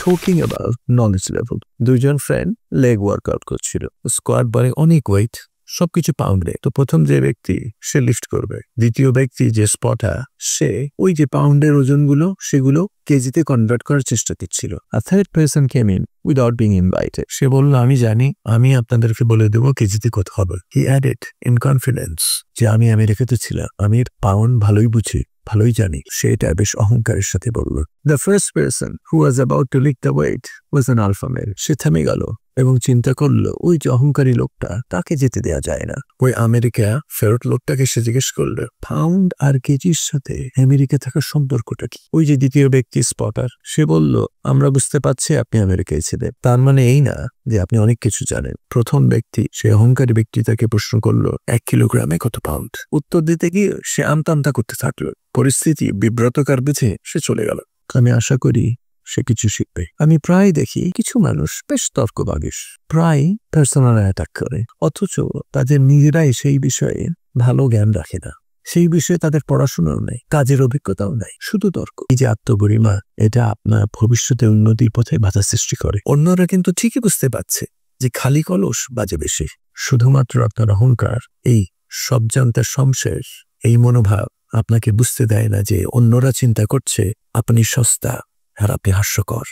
Talking about knowledge level. দুইজন friend leg workout করছিল, squad বারে অনেক ওয়েট, সবকিছু পাউন্ডে। তো প্রথম যে ব্যক্তি সে লিফট করবে, দ্বিতীয় ব্যক্তি যে স্পটা সে ওই যে পাউন্ডের ওজনগুলো সেগুলো কেজিতে কনভার্ট করার চেষ্টা দিচ্ছিল। আর third person came in without being invited. সে বলল, আমি জানি, আমি আপনাদেরকে বলে দেবো কেজিতে কত হবে। হি অ্যাডেড ইন কনফিডেন্স যে আমি আমেরিকাতে ছিলাম, আমি পাউন্ড ভালোই বুঝি, ভালোই জানি। সে এটা বেশ অহংকারের সাথে বলল। The first person who was about to lick the weight was an alpha male. সে থেমে গেল এবং চিন্তা করলো, ওই যে অহংকারী লোকটা, তাকে যেতে দেওয়া যায় না। ওই আমেরিকা ফেরত লোকটাকে সে জিজ্ঞেস করলো, পাউন্ড আর কেজির সাথে আমেরিকা থাকার সম্পর্কটা কি? ওই যে দ্বিতীয় ব্যক্তি স্পটার, সে বলল, আমরা বুঝতে পারছি আপনি আমেরিকায় ছিলেন, তার মানে এই না যে আপনি অনেক কিছু জানেন। প্রথম ব্যক্তি, সে অহংকারী ব্যক্তি, তাকে প্রশ্ন করলো, 1 কিলোগ্রামে কত পাউন্ড? উত্তর দিতে গিয়ে সে আমতা করতে থাকলো। পরিস্থিতি বিব্রতকর বুঝে সে চলে গেল। আমি আশা করি সে কিছু শিখবে। আমি প্রায় দেখি কিছু মানুষ বেশ তর্কবাগীশ, প্রায় পার্সোনাল অ্যাটাক করে, অথচ তাদের নিজেরাই সেই বিষয়ে ভালো জ্ঞান রাখে না। সেই বিষয়ে তাদের পড়াশোনাও নেই, কাজের অভিজ্ঞতাও নাই, শুধু তর্ক। এই যে আত্মগরিমা, এটা আপনার ভবিষ্যতে উন্নতির পথে বাধা সৃষ্টি করে। অন্যরা কিন্তু ঠিকই বুঝতে পারছে যে খালি কলস বাজে বেশি। শুধুমাত্র আপনার অহংকার, এই সব জানতার সংশেষ, এই মনোভাব আপনাকে বুঝতে দেয় না যে অন্যরা চিন্তা করছে আপনি সস্তা আর আপনি হাস্যকর।